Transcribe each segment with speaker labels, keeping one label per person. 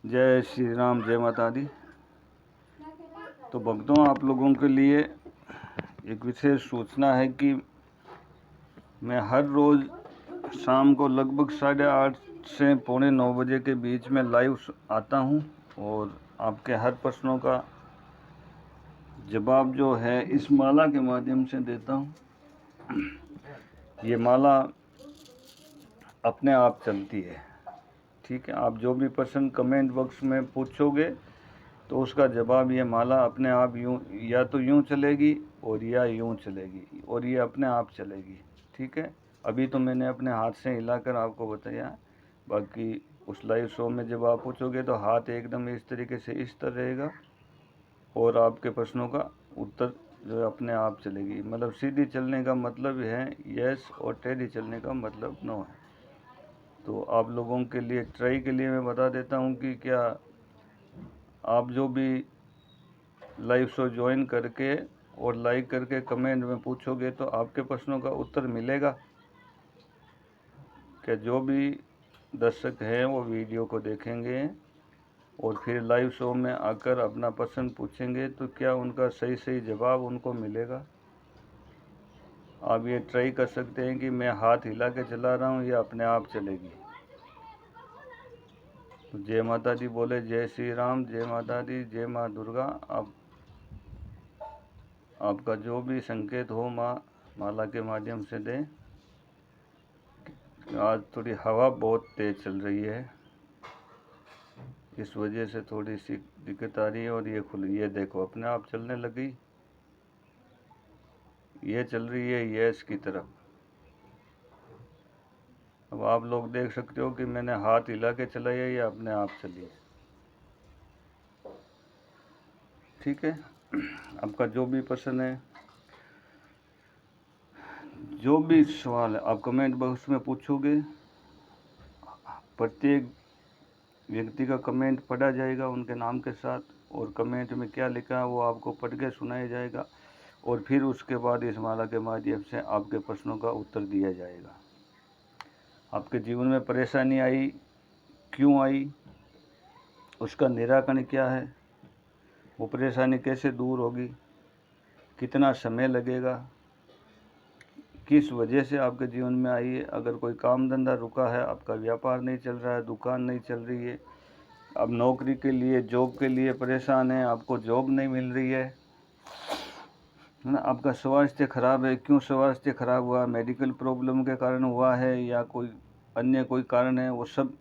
Speaker 1: जय श्री राम, जय माता दी। तो भक्तों, आप लोगों के लिए एक विशेष सूचना है कि मैं हर रोज़ शाम को लगभग 8:30 से 8:45 बजे के बीच में लाइव आता हूं और आपके हर प्रश्नों का जवाब जो है इस माला के माध्यम से देता हूं। ये माला अपने आप चलती है, ठीक है। आप जो भी प्रश्न कमेंट बॉक्स में पूछोगे तो उसका जवाब ये माला अपने आप यूँ या तो यूँ चलेगी और या यूँ चलेगी और ये अपने आप चलेगी, ठीक है। अभी तो मैंने अपने हाथ से हिलाकर आपको बताया, बाकी उस लाइव शो में जब आप पूछोगे तो हाथ एकदम इस तरीके से इस तरह रहेगा और आपके प्रश्नों का उत्तर जो है अपने आप चलेगी। मतलब सीधी चलने का मतलब है यस और टेढ़ी चलने का मतलब नो है। तो आप लोगों के लिए ट्राई के लिए मैं बता देता हूँ कि क्या आप जो भी लाइव शो ज्वाइन करके और लाइक करके कमेंट में पूछोगे तो आपके प्रश्नों का उत्तर मिलेगा। क्या जो भी दर्शक हैं वो वीडियो को देखेंगे और फिर लाइव शो में आकर अपना प्रश्न पूछेंगे तो क्या उनका सही सही जवाब उनको मिलेगा। आप ये ट्राई कर सकते हैं कि मैं हाथ हिला के चला रहा हूँ या अपने आप चलेगी। तो जय माता दी बोले, जय श्री राम, जय माता दी, जय माँ दुर्गा। आपका जो भी संकेत हो माँ माला के माध्यम से दें। आज थोड़ी हवा बहुत तेज़ चल रही है, इस वजह से थोड़ी सी दिक्कत आ रही है। और ये देखो अपने आप चलने लगी, ये चल रही है यस की तरफ। अब आप लोग देख सकते हो कि मैंने हाथ हिला के चलाया या अपने आप चली है, ठीक है। आपका जो भी प्रश्न है, जो भी सवाल है, आप कमेंट बॉक्स में पूछोगे। प्रत्येक व्यक्ति का कमेंट पढ़ा जाएगा उनके नाम के साथ, और कमेंट में क्या लिखा है वो आपको पढ़ के सुनाया जाएगा और फिर उसके बाद इस माला के माध्यम से आपके प्रश्नों का उत्तर दिया जाएगा। आपके जीवन में परेशानी आई, क्यों आई, उसका निराकरण क्या है, वो परेशानी कैसे दूर होगी, कितना समय लगेगा, किस वजह से आपके जीवन में आई है। अगर कोई काम धंधा रुका है, आपका व्यापार नहीं चल रहा है, दुकान नहीं चल रही है, आप नौकरी के लिए जॉब के लिए परेशान हैं, आपको जॉब नहीं मिल रही है ना, आपका स्वास्थ्य खराब है, क्यों स्वास्थ्य खराब हुआ, मेडिकल प्रॉब्लम के कारण हुआ है या कोई अन्य कोई कारण है, वो सब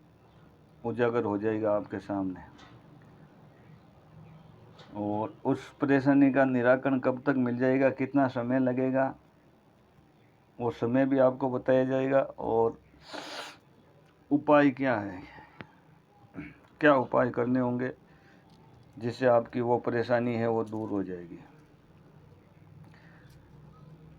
Speaker 1: उजागर हो जाएगा आपके सामने। और उस परेशानी का निराकरण कब तक मिल जाएगा, कितना समय लगेगा, वो समय भी आपको बताया जाएगा। और उपाय क्या है, क्या उपाय करने होंगे जिससे आपकी वो परेशानी है वो दूर हो जाएगी।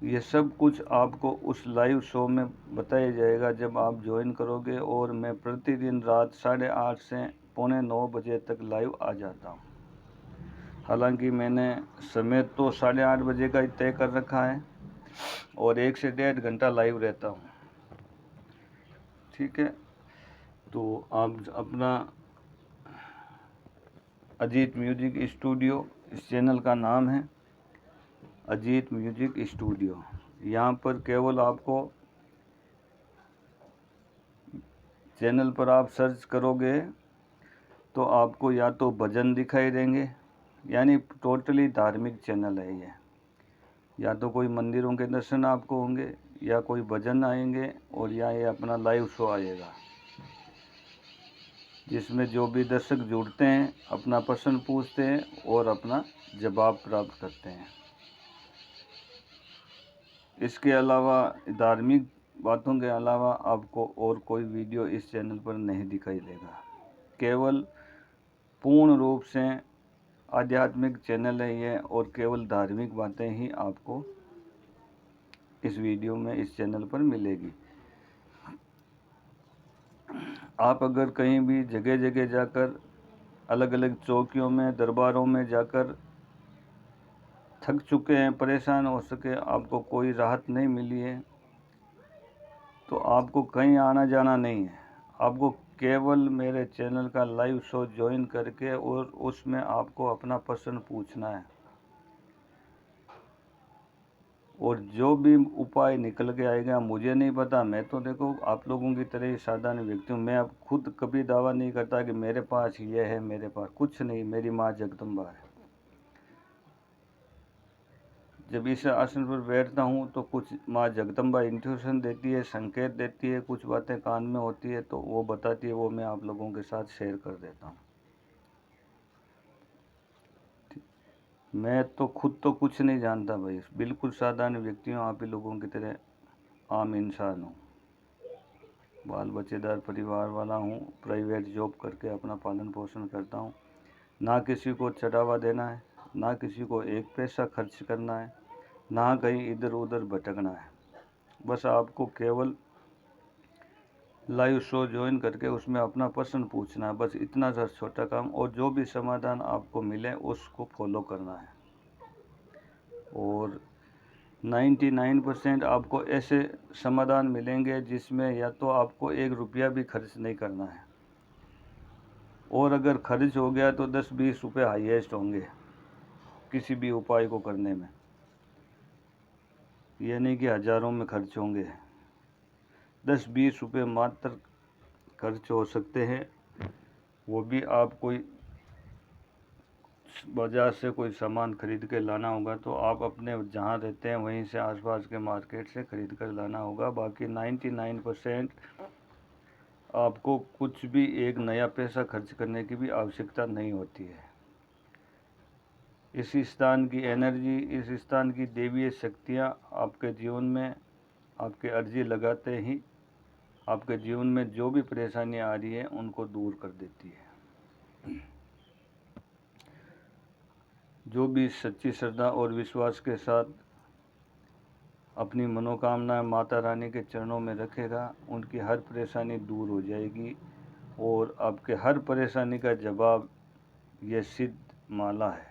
Speaker 1: ये सब कुछ आपको उस लाइव शो में बताया जाएगा जब आप ज्वाइन करोगे। और मैं प्रतिदिन रात 8:30 से 8:45 बजे तक लाइव आ जाता हूँ। हालांकि मैंने समय तो 8:30 बजे का ही तय कर रखा है और 1 से 1.5 घंटा लाइव रहता हूँ, ठीक है। तो आप अपना अजीत म्यूजिक स्टूडियो, इस चैनल का नाम है अजीत म्यूजिक स्टूडियो। यहाँ पर केवल आपको चैनल पर आप सर्च करोगे तो आपको या तो भजन दिखाई देंगे, यानी टोटली धार्मिक चैनल है ये। या तो कोई मंदिरों के दर्शन आपको होंगे या कोई भजन आएंगे और या ये अपना लाइव शो आएगा जिसमें जो भी दर्शक जुड़ते हैं अपना प्रश्न पूछते हैं और अपना जवाब प्राप्त करते हैं। इसके अलावा धार्मिक बातों के अलावा आपको और कोई वीडियो इस चैनल पर नहीं दिखाई देगा। केवल पूर्ण रूप से आध्यात्मिक चैनल है ये और केवल धार्मिक बातें ही आपको इस वीडियो में इस चैनल पर मिलेगी। आप अगर कहीं भी जगह जगह जाकर अलग अलग चौकियों में दरबारों में जाकर थक चुके हैं, परेशान हो सके, आपको कोई राहत नहीं मिली है, तो आपको कहीं आना जाना नहीं है। आपको केवल मेरे चैनल का लाइव शो ज्वाइन करके और उसमें आपको अपना प्रश्न पूछना है, और जो भी उपाय निकल के आएगा मुझे नहीं पता। मैं तो देखो आप लोगों की तरह ही साधारण व्यक्ति हूँ। मैं अब खुद कभी दावा नहीं करता कि मेरे पास ये है, मेरे पास कुछ नहीं। मेरी माँ जगदम्बा है। जब इस आसन पर बैठता हूँ तो कुछ माँ जगदम्बा इंट्यूशन देती है, संकेत देती है, कुछ बातें कान में होती है तो वो बताती है, वो मैं आप लोगों के साथ शेयर कर देता हूँ। मैं तो खुद तो कुछ नहीं जानता भाई, बिल्कुल साधारण व्यक्ति हूँ, आप ही लोगों की तरह आम इंसान हूँ। बाल बच्चेदार परिवार वाला हूँ, प्राइवेट जॉब करके अपना पालन पोषण करता हूँ। ना किसी को चढ़ावा देना है, ना किसी को एक पैसा खर्च करना है, ना कहीं इधर उधर भटकना है। बस आपको केवल लाइव शो ज्वाइन करके उसमें अपना प्रश्न पूछना है, बस इतना सा छोटा काम। और जो भी समाधान आपको मिले उसको फॉलो करना है। और 99% आपको ऐसे समाधान मिलेंगे जिसमें या तो आपको 1 रुपया भी खर्च नहीं करना है, और अगर खर्च हो गया तो 10-20 रुपये हाईएस्ट होंगे किसी भी उपाय को करने में। ये नहीं कि हज़ारों में खर्च होंगे, 10-20 रुपये मात्र खर्च हो सकते हैं। वो भी आप कोई बाज़ार से कोई सामान खरीद के लाना होगा तो आप अपने जहाँ रहते हैं वहीं से आसपास के मार्केट से खरीद कर लाना होगा। बाकी 99% आपको कुछ भी एक नया पैसा खर्च करने की भी आवश्यकता नहीं होती है। इस स्थान की एनर्जी, इस स्थान की देवीय शक्तियाँ आपके जीवन में आपके अर्जी लगाते ही आपके जीवन में जो भी परेशानियाँ आ रही है उनको दूर कर देती है। जो भी सच्ची श्रद्धा और विश्वास के साथ अपनी मनोकामना माता रानी के चरणों में रखेगा, उनकी हर परेशानी दूर हो जाएगी और आपके हर परेशानी का जवाब ये सिद्ध माला है।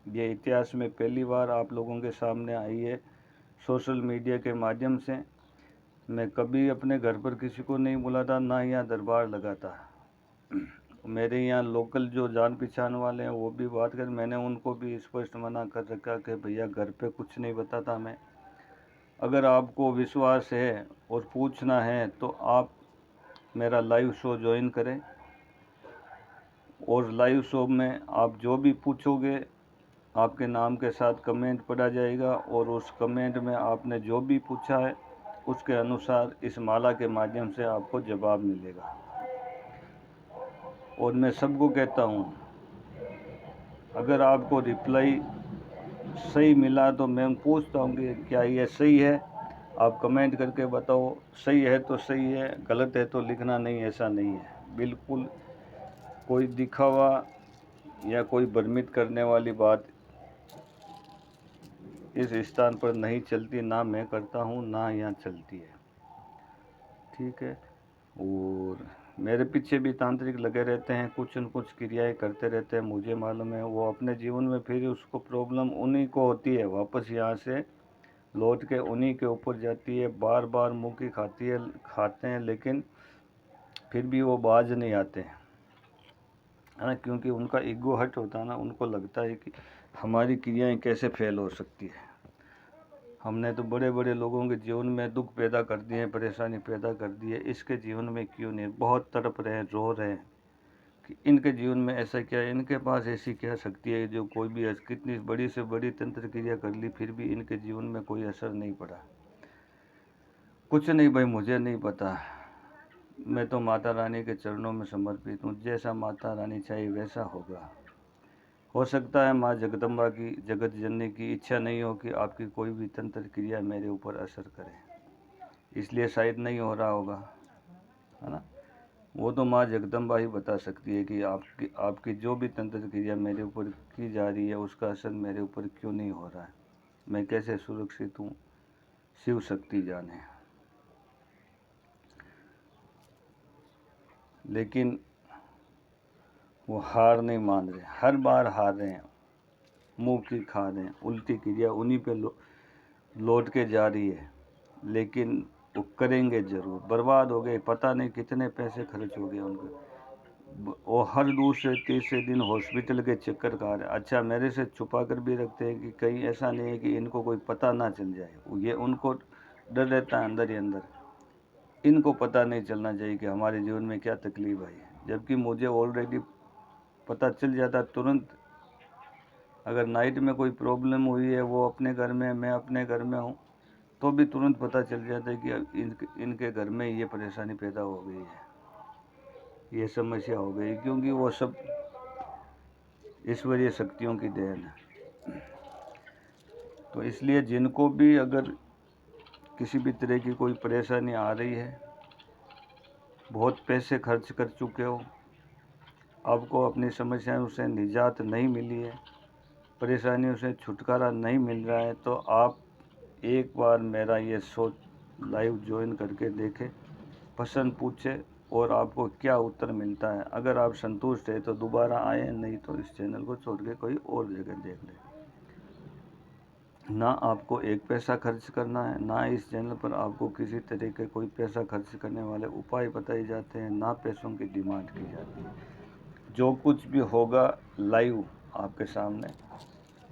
Speaker 1: ये इतिहास में पहली बार आप लोगों के सामने आई है सोशल मीडिया के माध्यम से। मैं कभी अपने घर पर किसी को नहीं बुलाता, ना यहाँ दरबार लगाता। मेरे यहाँ लोकल जो जान पहचान वाले हैं वो भी बात कर, मैंने उनको भी स्पष्ट मना कर रखा कि भैया घर पे कुछ नहीं बताता मैं। अगर आपको विश्वास है और पूछना है तो आप मेरा लाइव शो ज्वाइन करें, और लाइव शो में आप जो भी पूछोगे आपके नाम के साथ कमेंट पढ़ा जाएगा, और उस कमेंट में आपने जो भी पूछा है उसके अनुसार इस माला के माध्यम से आपको जवाब मिलेगा। और मैं सबको कहता हूँ, अगर आपको रिप्लाई सही मिला तो मैं पूछता हूँ कि क्या ये सही है, आप कमेंट करके बताओ। सही है तो सही है, गलत है तो लिखना नहीं, ऐसा नहीं है। बिल्कुल कोई दिखावा या कोई भ्रमित करने वाली बात इस स्थान पर नहीं चलती, ना मैं करता हूँ ना यहाँ चलती है, ठीक है। और मेरे पीछे भी तांत्रिक लगे रहते हैं, कुछ न कुछ क्रियाएं करते रहते हैं, मुझे मालूम है। वो अपने जीवन में फिर उसको प्रॉब्लम उन्हीं को होती है, वापस यहाँ से लौट के उन्हीं के ऊपर जाती है। बार बार मुँह खाते हैं लेकिन फिर भी वो बाज नहीं आते हैं, है ना, क्योंकि उनका ईगो हर्ट होता है ना। उनको लगता है कि हमारी क्रियाएं कैसे फेल हो सकती है। हमने तो बड़े बड़े लोगों के जीवन में दुख पैदा कर दिए हैं, परेशानी पैदा कर दी है, इसके जीवन में क्यों नहीं। बहुत तड़प रहे हैं, रो रहे हैं कि इनके जीवन में ऐसा क्या है, इनके पास ऐसी क्या शक्ति है जो कोई भी कितनी बड़ी से बड़ी तंत्र क्रिया कर ली फिर भी इनके जीवन में कोई असर नहीं पड़ा। कुछ नहीं भाई, मुझे नहीं पता। मैं तो माता रानी के चरणों में समर्पित हूँ। जैसा माता रानी चाहे वैसा होगा। हो सकता है माँ जगदम्बा की, जगत जननी की इच्छा नहीं हो कि आपकी कोई भी तंत्र क्रिया मेरे ऊपर असर करे, इसलिए शायद नहीं हो रहा होगा, है ना। वो तो माँ जगदम्बा ही बता सकती है कि आपकी जो भी तंत्र क्रिया मेरे ऊपर की जा रही है उसका असर मेरे ऊपर क्यों नहीं हो रहा है, मैं कैसे सुरक्षित हूँ, शिव शक्ति जाने। लेकिन वो हार नहीं मान रहे, हर बार हार रहे हैं, मुँह की खा रहे हैं, उल्टी क्रिया उन्हीं पे लौट के जा रही है। लेकिन वो करेंगे ज़रूर। बर्बाद हो गए, पता नहीं कितने पैसे खर्च हो गए उनके। वो हर दूसरे तीसरे दिन हॉस्पिटल के चक्कर खा रहे। अच्छा, मेरे से छुपा कर भी रखते हैं कि कहीं ऐसा नहीं है कि इनको कोई पता ना चल जाए। ये उनको डर रहता है अंदर ही अंदर, इनको पता नहीं चलना चाहिए कि हमारे जीवन में क्या तकलीफ आई है। जबकि मुझे ऑलरेडी पता चल जाता तुरंत। अगर नाइट में कोई प्रॉब्लम हुई है, वो अपने घर में, मैं अपने घर में हूँ, तो भी तुरंत पता चल जाता है कि इनके घर में ये परेशानी पैदा हो गई है, ये समस्या हो गई, क्योंकि वो सब ईश्वरीय शक्तियों की देन है। तो इसलिए जिनको भी अगर किसी भी तरह की कोई परेशानी आ रही है, बहुत पैसे खर्च कर चुके हो, आपको अपनी समस्याओं से निजात नहीं मिली है, परेशानियों से छुटकारा नहीं मिल रहा है, तो आप एक बार मेरा ये शो लाइव ज्वाइन करके देखें, प्रश्न पूछे और आपको क्या उत्तर मिलता है। अगर आप संतुष्ट है तो दोबारा आए, नहीं तो इस चैनल को छोड़ के कोई और जगह देख लें। ना आपको एक पैसा खर्च करना है, ना इस चैनल पर आपको किसी तरह के कोई पैसा खर्च करने वाले उपाय बताए जाते हैं, ना पैसों की डिमांड की जाती है। जो कुछ भी होगा लाइव आपके सामने,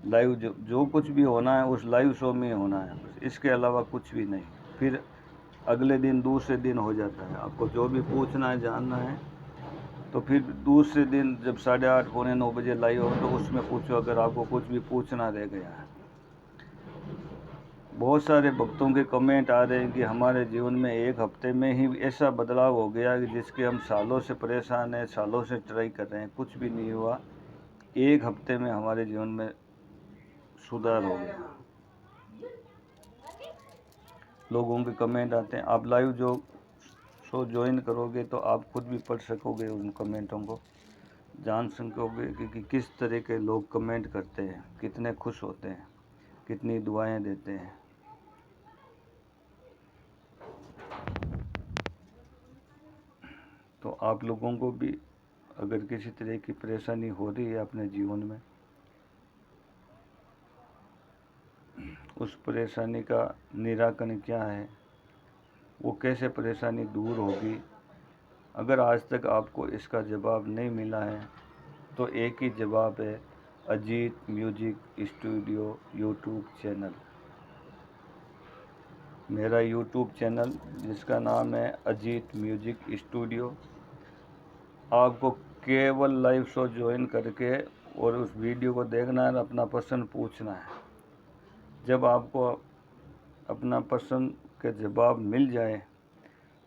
Speaker 1: लाइव जो कुछ भी होना है उस लाइव शो में होना है, बस इसके अलावा कुछ भी नहीं। फिर अगले दिन दूसरे दिन हो जाता है। आपको जो भी पूछना है, जानना है, तो फिर दूसरे दिन जब 8:30 पौने 9 बजे लाइव हो तो उसमें पूछो, अगर आपको कुछ भी पूछना रह गया है। बहुत सारे भक्तों के कमेंट आ रहे हैं कि हमारे जीवन में एक हफ्ते में ही ऐसा बदलाव हो गया कि जिसके हम सालों से परेशान हैं, सालों से ट्राई कर रहे हैं, कुछ भी नहीं हुआ। एक हफ्ते में हमारे जीवन में सुधार हो गया। लोगों के कमेंट आते हैं। आप लाइव जो शो ज्वाइन करोगे तो आप खुद भी पढ़ सकोगे, उन कमेंटों को जान सकोगे कि किस तरह के लोग कमेंट करते हैं, कितने खुश होते हैं, कितनी दुआएं देते हैं। तो आप लोगों को भी अगर किसी तरह की परेशानी हो रही है अपने जीवन में, उस परेशानी का निराकरण क्या है, वो कैसे परेशानी दूर होगी, अगर आज तक आपको इसका जवाब नहीं मिला है तो एक ही जवाब है, Ajit music studio YouTube channel. मेरा यूट्यूब चैनल जिसका नाम है अजीत म्यूजिक स्टूडियो। आपको केवल लाइव शो ज्वाइन करके और उस वीडियो को देखना है, अपना प्रश्न पूछना है। जब आपको अपना प्रश्न के जवाब मिल जाए,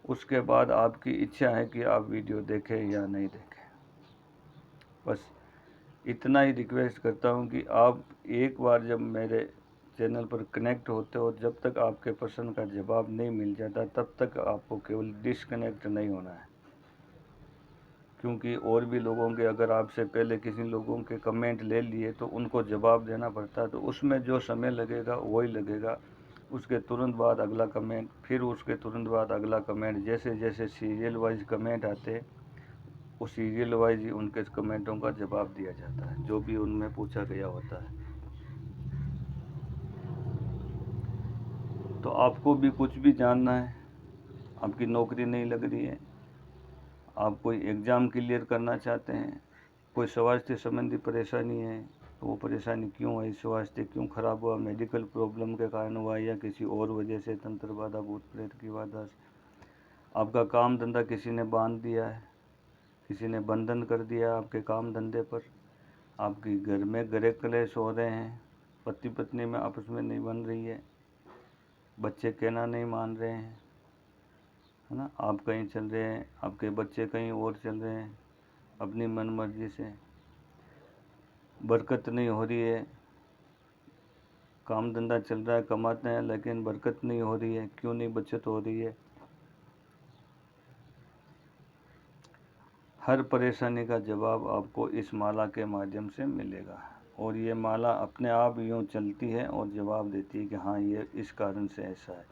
Speaker 1: उसके बाद आपकी इच्छा है कि आप वीडियो देखें या नहीं देखें। बस इतना ही रिक्वेस्ट करता हूं कि आप एक बार जब मेरे चैनल पर कनेक्ट होते हो, जब तक आपके प्रश्न का जवाब नहीं मिल जाता तब तक आपको केवल डिस्कनेक्ट नहीं होना है। क्योंकि और भी लोगों के, अगर आपसे पहले किसी लोगों के कमेंट ले लिए तो उनको जवाब देना पड़ता है, तो उसमें जो समय लगेगा वही लगेगा। उसके तुरंत बाद अगला कमेंट, फिर उसके तुरंत बाद अगला कमेंट, जैसे जैसे सीरियल वाइज कमेंट आते, उस सीरियल वाइज ही उनके कमेंटों का जवाब दिया जाता है, जो भी उनमें पूछा गया होता है। तो आपको भी कुछ भी जानना है, आपकी नौकरी नहीं लग रही है, आप कोई एग्ज़ाम क्लियर करना चाहते हैं, कोई स्वास्थ्य संबंधी परेशानी है, तो वो परेशानी क्यों है, स्वास्थ्य क्यों खराब हुआ, मेडिकल प्रॉब्लम के कारण हुआ या किसी और वजह से, तंत्र बाधा, भूत प्रेत की बाधा से, आपका काम धंधा किसी ने बांध दिया है, किसी ने बंधन कर दिया आपके काम धंधे पर, आपके घर में गृह कलेश हो रहे हैं, पति पत्नी में आपस में नहीं बन रही है, बच्चे कहना नहीं मान रहे हैं, है ना, आप कहीं चल रहे हैं, आपके बच्चे कहीं और चल रहे हैं अपनी मन मर्जी से, बरकत नहीं हो रही है, काम धंधा चल रहा है, कमाते हैं लेकिन बरकत नहीं हो रही है, क्यों नहीं बचत हो रही है। हर परेशानी का जवाब आपको इस माला के माध्यम से मिलेगा, और ये माला अपने आप यूँ चलती है और जवाब देती है कि हाँ ये इस कारण से ऐसा है।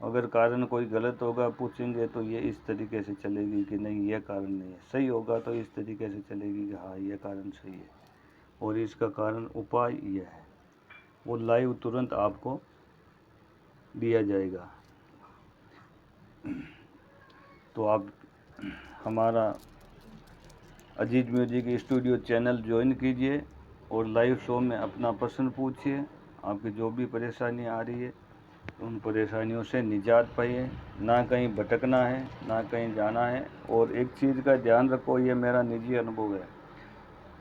Speaker 1: अगर कारण कोई गलत होगा पूछेंगे तो ये इस तरीके से चलेगी कि नहीं ये कारण नहीं है, सही होगा तो इस तरीके से चलेगी कि हाँ ये कारण सही है और इसका कारण उपाय यह है। वो लाइव तुरंत आपको दिया जाएगा। तो आप हमारा Ajit music studio channel join कीजिए और लाइव शो में अपना प्रश्न पूछिए। आपकी जो भी परेशानी आ रही है उन परेशानियों से निजात पाइए। ना कहीं भटकना है, ना कहीं जाना है। और एक चीज़ का ध्यान रखो, ये मेरा निजी अनुभव है,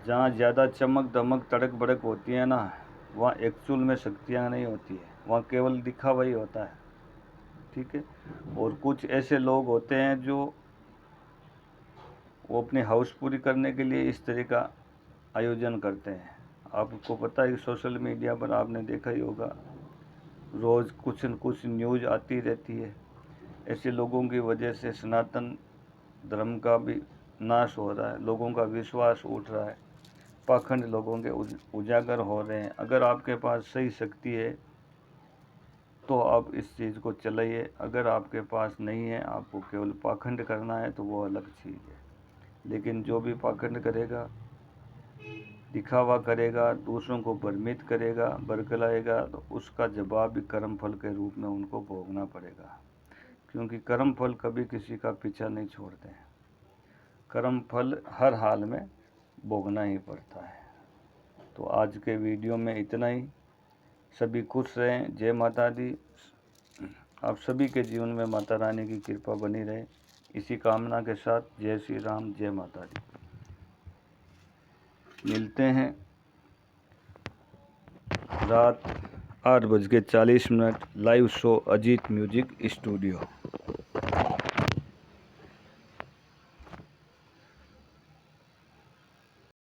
Speaker 1: जहाँ ज़्यादा चमक धमक तड़क भड़क होती है ना, वहाँ एक्चुअल में शक्तियाँ नहीं होती है, वहाँ केवल दिखावा ही होता है। ठीक है। और कुछ ऐसे लोग होते हैं जो वो अपनी हाउस पूरी करने के लिए इस तरह का आयोजन करते हैं। आपको पता है कि सोशल मीडिया पर आपने देखा ही होगा, रोज़ कुछ न कुछ न्यूज़ आती रहती है। ऐसे लोगों की वजह से सनातन धर्म का भी नाश हो रहा है, लोगों का विश्वास उठ रहा है, पाखंड लोगों के उजागर हो रहे हैं। अगर आपके पास सही शक्ति है तो आप इस चीज़ को चलाइए। अगर आपके पास नहीं है, आपको केवल पाखंड करना है, तो वो अलग चीज़ है। लेकिन जो भी पाखंड करेगा, दिखावा करेगा, दूसरों को भ्रमित करेगा, बरगलाएगा, तो उसका जवाब भी कर्म फल के रूप में उनको भोगना पड़ेगा। क्योंकि कर्म फल कभी किसी का पीछा नहीं छोड़ते हैं। कर्म फल हर हाल में भोगना ही पड़ता है। तो आज के वीडियो में इतना ही। सभी खुश रहें। जय माता दी। आप सभी के जीवन में माता रानी की कृपा बनी रहे, इसी कामना के साथ जय श्री राम, जय माता दी। मिलते हैं रात 8:40 live show Ajit music studio.